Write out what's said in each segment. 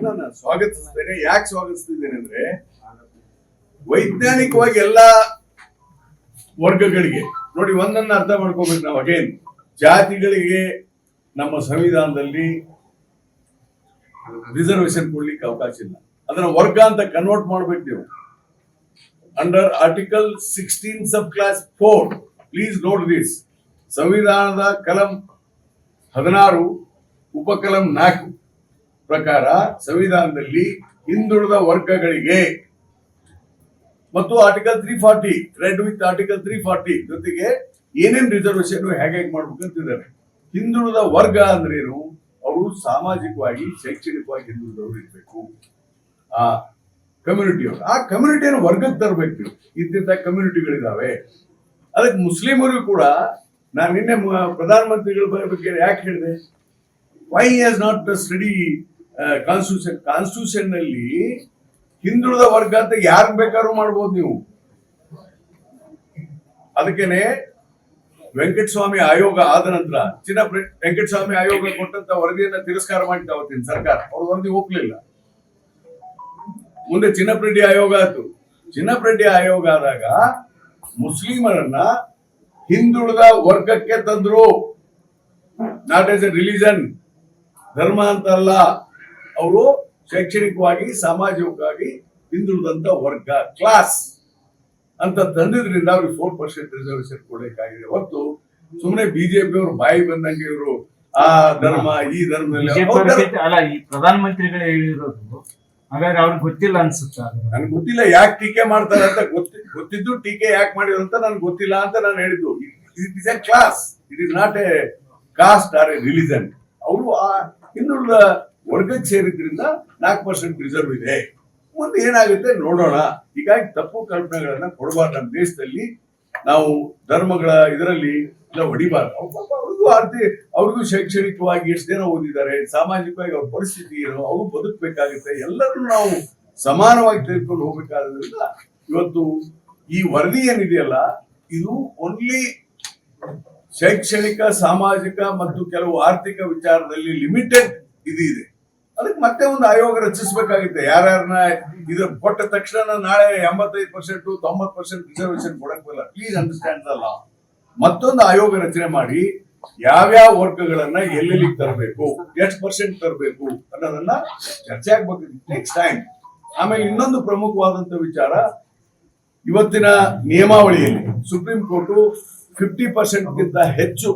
ಅನ್ನೋದನ್ನ ನಾನು ಸ್ವಾಗತಿಸ್ತೇನೆ. ಯಾಕೆ ಸ್ವಾಗತಿಸ್ತಿದ್ದೇನೆ ಅಂದ್ರೆ ವೈಜ್ಞಾನಿಕವಾಗಿ ಎಲ್ಲಾ ವರ್ಗಗಳಿಗೆ ನೋಡಿ ಒಂದನ್ನ ಅರ್ಥ ಮಾಡ್ಕೋಬೇಕು ನಾವು. ಅಗೇನ್ ಜಾತಿಗಳಿಗೆ ನಮ್ಮ ಸಂವಿಧಾನದಲ್ಲಿ ರಿಸರ್ವೇಶನ್ ಕೊಡ್ಲಿಕ್ಕೆ ಅವಕಾಶ ಇಲ್ಲ. ಅದನ್ನ ವರ್ಗ ಅಂತ ಕನ್ವರ್ಟ್ ಮಾಡ್ಬೇಕು ನೀವು. Under article 16 sub class 4 please note this. ಸಂವಿಧಾನದ ಕಲಂ 16 ಉಪಕಲಂ 4 ಪ್ರಕಾರ ಸಂವಿಧಾನದಲ್ಲಿ ಹಿಂದುಳಿದ ವರ್ಗಗಳಿಗೆ ಮತ್ತು ಆರ್ಟಿಕಲ್ 340 ರೆಡ್ ವಿತ್ ಆರ್ಟಿಕಲ್ 340 ಜೊತೆಗೆ ಏನೇನ್ ರಿಸರ್ವೇಶನ್ ಹೇಗೆ ಮಾಡ್ಬೇಕಂತಿದ್ದಾರೆ. ಹಿಂದುಳಿದ ವರ್ಗ ಅಂದ್ರೇನು? ಅವರು ಸಾಮಾಜಿಕವಾಗಿ ಶೈಕ್ಷಣಿಕವಾಗಿ ಹಿಂದುಳಿದವರು ಇರಬೇಕು. ಆ ಕಮ್ಯುನಿಟಿಯವರು ಆ ಕಮ್ಯುನಿಟಿಯನ್ನು ವರ್ಗಕ್ಕೆ ತರಬೇಕು. ಇಂತಿಂತ ಕಮ್ಯುನಿಟಿಗಳಿದಾವೆ. ಅದಕ್ಕೆ ಮುಸ್ಲಿಮರು ಕೂಡ ನಾನು ನಿನ್ನೆ ಪ್ರಧಾನಮಂತ್ರಿಗಳ ಬಗ್ಗೆ ಯಾಕೆ ಹೇಳಿದೆ, Y has not study constitution ನಲ್ಲಿ ಹಿಂದುಳಿದ ವರ್ಗ ಅಂತ ಯಾರು ಬೇಕಾದ್ರೂ ಮಾಡ್ಬೋದು ನೀವು. ಅದಕ್ಕೇನೆ ವೆಂಕಟಸ್ವಾಮಿ ಆಯೋಗ ಆದ ನಂತರ ವೆಂಕಟಸ್ವಾಮಿ ಆಯೋಗ ಕೊಟ್ಟಂತ ವರದಿಯನ್ನ ತಿರಸ್ಕಾರ ಮಾಡಿತ್ತು ಅವತ್ತಿನ ಸರ್ಕಾರ. ಅವ್ರ ವರದಿ ಒಪ್ಲಿಲ್ಲ. ಮುಂದೆ ಚಿನ್ನಪ್ರೆಡ್ಡಿ ಆಯೋಗ ಆಯ್ತು. ಚಿನ್ನಪ್ರೆಡ್ಡಿ ಆಯೋಗ ಆದಾಗ ಮುಸ್ಲಿಮರನ್ನ ಹಿಂದುಳಿದ ವರ್ಗಕ್ಕೆ ತಂದ್ರು. ನಾಟ್ ಎಸ್ ಎ ರಿಲಿಜನ್, ಧರ್ಮ ಅಂತ ಅಲ್ಲ. ಅವರು ಶೈಕ್ಷಣಿಕವಾಗಿ ಸಾಮಾಜಿಕವಾಗಿ ಹಿಂದುಳಿದಂತ ವರ್ಗ, ಕ್ಲಾಸ್ ಅಂತ ತಂದಿದ್ರಿಂದ ಅವ್ರಿಗೆ 4% ರಿಸರ್ವೇಶನ್ ಕೊಡಬೇಕಾಗಿದೆ. ಹೊತ್ತು ಸುಮ್ಮನೆ ಬಿಜೆಪಿ ಅವರು ಬಾಯಿ ಬಂದಂಗೆ ಇವರು ಆ ಧರ್ಮ ಈ ಧರ್ಮದಲ್ಲಿ ಅಲ್ಲ. ಈ ಪ್ರಧಾನಮಂತ್ರಿಗಳು ಹೇಳಿರೋದು ಹಾಗಾಗಿ ಅವ್ರಿಗೆ ಗೊತ್ತಿಲ್ಲ ಅನ್ಸುತ್ತೆ. ನನ್ಗೆ ಗೊತ್ತಿಲ್ಲ ಯಾಕೆ ಟೀಕೆ ಮಾಡ್ತಾರೆ ಅಂತ. ಗೊತ್ತಿದ್ದು ಟೀಕೆ ಯಾಕೆ ಮಾಡಿದ್ರು ಅಂತ ನನ್ಗೆ ಗೊತ್ತಿಲ್ಲ ಅಂತ ನಾನು ಹೇಳಿದ್ದು. It is a class, it is not a caste or a religion. ಅವರು ಆ ಹಿಂದುಳಿದ ವರ್ಗಕ್ಕೆ ಸೇರಿದ್ರಿಂದ 4% ರಿಸರ್ವ್ ಇದೆ. ಮುಂದೆ ಏನಾಗುತ್ತೆ ನೋಡೋಣ. ಹೀಗಾಗಿ ತಪ್ಪು ಕಲ್ಪನೆಗಳನ್ನ ಕೊಡಬಾರ್ದು. ನಮ್ಮ ದೇಶದಲ್ಲಿ ನಾವು ಧರ್ಮಗಳ ಇದರಲ್ಲಿ ಎಲ್ಲ ಹೊಡಿಬಾರ್ದು. ಅವ್ರಿಗೂ ಶೈಕ್ಷಣಿಕವಾಗಿ ಎಷ್ಟು ಜನ ಓದಿದ್ದಾರೆ, ಸಾಮಾಜಿಕವಾಗಿ ಅವ್ರ ಪರಿಸ್ಥಿತಿ ಏನು, ಅವ್ರು ಬದುಕಬೇಕಾಗುತ್ತೆ. ಎಲ್ಲರೂ ನಾವು ಸಮಾನವಾಗಿ ತೆಗೆದುಕೊಂಡು ಹೋಗ್ಬೇಕಾದ್ರಿಂದ ಇವತ್ತು ಈ ವರದಿ ಏನಿದೆಯಲ್ಲ, ಇದು ಓನ್ಲಿ ಶೈಕ್ಷಣಿಕ, ಸಾಮಾಜಿಕ ಮತ್ತು ಕೆಲವು ಆರ್ಥಿಕ ವಿಚಾರದಲ್ಲಿ ಲಿಮಿಟೆಡ್ ಇದೆ. ಅದಕ್ಕೆ ಮತ್ತೆ ಒಂದು ಆಯೋಗ ರಚಿಸಬೇಕಾಗುತ್ತೆ. ಯಾರ್ಯಾರನ್ನ ಇದು ಕೊಟ್ಟ ತಕ್ಷಣ ನಾಳೆ 85% 90% ರಿಸರ್ವೇಶನ್ ಕೊಡಕ್ಕಿಲ್ಲ. Please understand the law. ಮತ್ತೊಂದು ಆಯೋಗ ರಚನೆ ಮಾಡಿ ಯಾವ್ಯಾವ ವರ್ಗಗಳನ್ನ ಎಲ್ಲೆಲ್ಲಿ ತರಬೇಕು, ಎಷ್ಟು % ತರಬೇಕು ಅನ್ನೋದನ್ನ ಚರ್ಚೆ ಆಗ್ಬೇಕು. Next time. ಆಮೇಲೆ ಇನ್ನೊಂದು ಪ್ರಮುಖವಾದಂತ ವಿಚಾರ, ಇವತ್ತಿನ ನಿಯಮಾವಳಿಯಲ್ಲಿ ಸುಪ್ರೀಂ ಕೋರ್ಟ್ 50%ಗಿಂತ ಹೆಚ್ಚು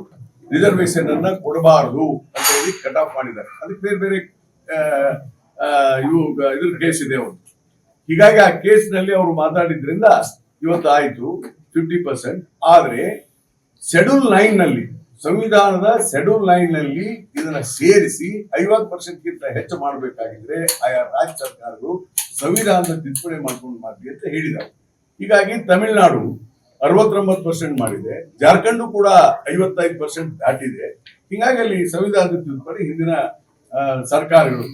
ರಿಸರ್ವೇಶನ್ ಅನ್ನ ಕೊಡಬಾರದು ಅಂತ ಹೇಳಿ ಕಟ್ ಆಫ್ ಮಾಡಿದ್ದಾರೆ. ಅದಕ್ಕೆ ಬೇರೆ ಬೇರೆ ಇದ್ರ ಕೇಸ್ ಇದೆ ಅವರು. ಹೀಗಾಗಿ ಆ ಕೇಸ್ ನಲ್ಲಿ ಅವರು ಮಾತಾಡಿದ್ರಿಂದ ಇವತ್ತು ಆಯ್ತು 50%. ಆದ್ರೆ ಶೆಡ್ಯೂಲ್ 9 ನಲ್ಲಿ, ಸಂವಿಧಾನದ ಶೆಡ್ಯೂಲ್ 9 ನಲ್ಲಿ ಇದನ್ನ ಸೇರಿಸಿ 50%ಗಿಂತ ಹೆಚ್ಚು ಮಾಡಬೇಕಾಗಿದ್ರೆ ಆಯಾ ರಾಜ್ಯ ಸರ್ಕಾರಗಳು ಸಂವಿಧಾನದ ತಿದ್ದುಪಡಿ ಮಾಡ್ಕೊಂಡು ಮಾಡಿ ಅಂತ ಹೇಳಿದ್ದಾರೆ. ಹೀಗಾಗಿ ತಮಿಳುನಾಡು 69% ಮಾಡಿದೆ, ಜಾರ್ಖಂಡ್ ಕೂಡ 55% ದಾಟಿದೆ. ಹೀಗಾಗಿ ಅಲ್ಲಿ ಸಂವಿಧಾನದ ತಿದ್ದುಪಡಿ ಹಿಂದಿನ ಸರ್ಕಾರಗಳು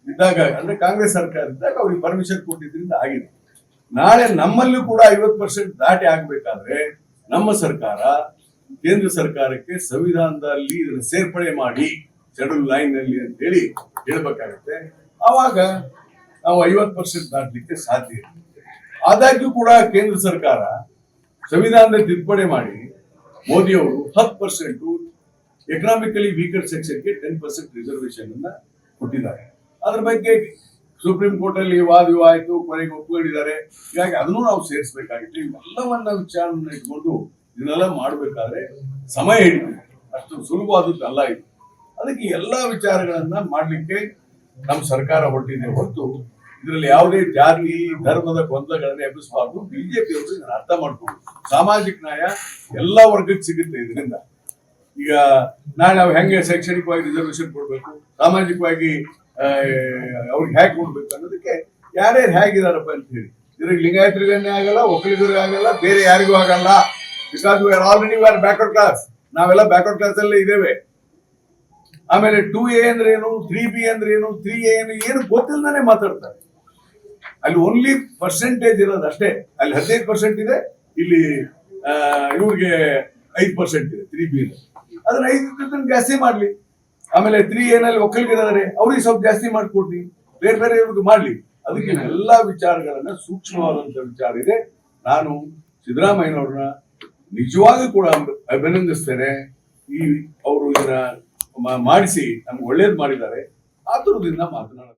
ಇದ್ದಾಗ, ಅಂದ್ರೆ ಕಾಂಗ್ರೆಸ್ ಸರ್ಕಾರ ಇದ್ದಾಗ ಅವ್ರಿಗೆ ಪರ್ಮಿಷನ್ ಕೊಟ್ಟಿದ್ರಿಂದ ಆಗಿದೆ. ನಾಳೆ ನಮ್ಮಲ್ಲೂ ಕೂಡ 50% ದಾಟಿ ಆಗ್ಬೇಕಾದ್ರೆ ನಮ್ಮ ಸರ್ಕಾರ ಕೇಂದ್ರ ಸರ್ಕಾರಕ್ಕೆ ಸಂವಿಧಾನದಲ್ಲಿ ಇದನ್ನು ಸೇರ್ಪಡೆ ಮಾಡಿ ಶೆಡ್ಯೂಲ್ 9 ನಲ್ಲಿ ಅಂತ ಹೇಳಿ ಹೇಳ್ಬೇಕಾಗುತ್ತೆ. ಆವಾಗ ನಾವು 50% ದಾಟಲಿಕ್ಕೆ ಸಾಧ್ಯ ಇದೆ. ಆದಾಗ್ಯೂ ಕೂಡ ಕೇಂದ್ರ ಸರ್ಕಾರ ಸಂವಿಧಾನದ ತಿದ್ದುಪಡಿ ಮಾಡಿ ಮೋದಿಯವರು 10% ಎಕನಾಮಿಕಲಿ ವೀಕರ್ ಸೆಕ್ಷನ್ಗೆ 10% ರಿಸರ್ವೇಶನ್ ಅನ್ನ ಕೊಟ್ಟಿದ್ದಾರೆ. ಅದ್ರ ಬಗ್ಗೆ ಸುಪ್ರೀಂ ಕೋರ್ಟ್ ಅಲ್ಲಿ ವಾದ ವಿವಾದ ಆಯ್ತು, ಕೊನೆಗೆ ಒಪ್ಪಿಕೊಂಡಿದ್ದಾರೆ. ಹೀಗಾಗಿ ಅದನ್ನು ನಾವು ಸೇರಿಸಬೇಕಾಗಿತ್ತು. ಇವೆಲ್ಲವನ್ನ ವಿಚಾರವನ್ನು ಇಟ್ಕೊಂಡು ಇದನ್ನೆಲ್ಲ ಮಾಡಬೇಕಾದ್ರೆ ಸಮಯ ಹಿಡಿತದೆ. ಅಷ್ಟು ಸುಲಭವಾದದ್ದಲ್ಲ ಇದು. ಅದಕ್ಕೆ ಎಲ್ಲಾ ವಿಚಾರಗಳನ್ನ ಮಾಡ್ಲಿಕ್ಕೆ ನಮ್ಮ ಸರ್ಕಾರ ಹೊರಟಿದೆ ಹೊರತು ಇದರಲ್ಲಿ ಯಾವುದೇ ಜಾತಿ ಧರ್ಮದ ಗೊಂದಲಗಳನ್ನ ಎಬ್ಬಿಸಬಾರ್ದು. ಬಿಜೆಪಿ ಅವರು ಇದನ್ನ ಅರ್ಥ ಮಾಡ್ಕೊಂಡು ಸಾಮಾಜಿಕ ನ್ಯಾಯ ಎಲ್ಲಾ ವರ್ಗಕ್ಕೆ ಸಿಗುತ್ತೆ ಇದರಿಂದ. ಈಗ ನಾಳೆ ನಾವು ಹೆಂಗೆ ಶೈಕ್ಷಣಿಕವಾಗಿ ರಿಸರ್ವೇಶನ್ ಕೊಡ್ಬೇಕು, ಸಾಮಾಜಿಕವಾಗಿ ಅವ್ರಿಗೆ ಹೇಗೆ ಕೊಡ್ಬೇಕು ಅನ್ನೋದಕ್ಕೆ ಯಾರ್ಯಾರು ಹೇಗಿದಾರಪ್ಪ ಅಂತ ಹೇಳಿ. ಇದ್ರಿಗೆ ಲಿಂಗಾಯತರಿಗೇ ಆಗಲ್ಲ, ಒಕ್ಕಲಿಗರಿಗೆ ಆಗಲ್ಲ, ಬೇರೆ ಯಾರಿಗೂ ಆಗಲ್ಲ. Because we are already we are backward class. ನಾವೆಲ್ಲ ಬ್ಯಾಕ್ವರ್ಡ್ ಕ್ಲಾಸ್ ಅಲ್ಲೇ ಇದ್ದೇವೆ. ಆಮೇಲೆ 2A ಅಂದ್ರೆ ಏನು, 3B ಅಂದ್ರೆ ಏನು, 3A ಏನು ಗೊತ್ತಿಲ್ಲದಾನೆ ಮಾತಾಡ್ತಾರೆ. ಅಲ್ಲಿ ಓನ್ಲಿ ಪರ್ಸೆಂಟೇಜ್ ಇರೋದು ಅಷ್ಟೇ. ಅಲ್ಲಿ 15% ಇದೆ, ಇಲ್ಲಿ ಇವ್ರಿಗೆ 5% ಇದೆ 3B. ಅದನ್ನ 5% ಜಾಸ್ತಿ ಮಾಡ್ಲಿ. ಆಮೇಲೆ 3A ನಲ್ಲಿ ಒಕ್ಕಲಿಗರಿದ್ದಾರೆ, ಅವ್ರಿಗೆ ಸ್ವಲ್ಪ ಜಾಸ್ತಿ ಮಾಡ್ಕೊಡ್ಲಿ. ಬೇರೆ ಬೇರೆ ಮಾಡ್ಲಿ. ಅದಕ್ಕೆ ಎಲ್ಲಾ ವಿಚಾರಗಳನ್ನ ಸೂಕ್ಷ್ಮವಾದಂತ ವಿಚಾರ ಇದೆ. ನಾನು ಸಿದ್ದರಾಮಯ್ಯನವ್ರನ್ನ ನಿಜವಾಗೂ ಕೂಡ ಅಭಿನಂದಿಸ್ತೇನೆ. ಅವರು ಇದನ್ನ ಮಾಡಿಸಿ ನಮ್ಗೆ ಒಳ್ಳೇದು ಮಾಡಿದ್ದಾರೆ. ಆತುರದಿಂದ ಮಾತನಾಡ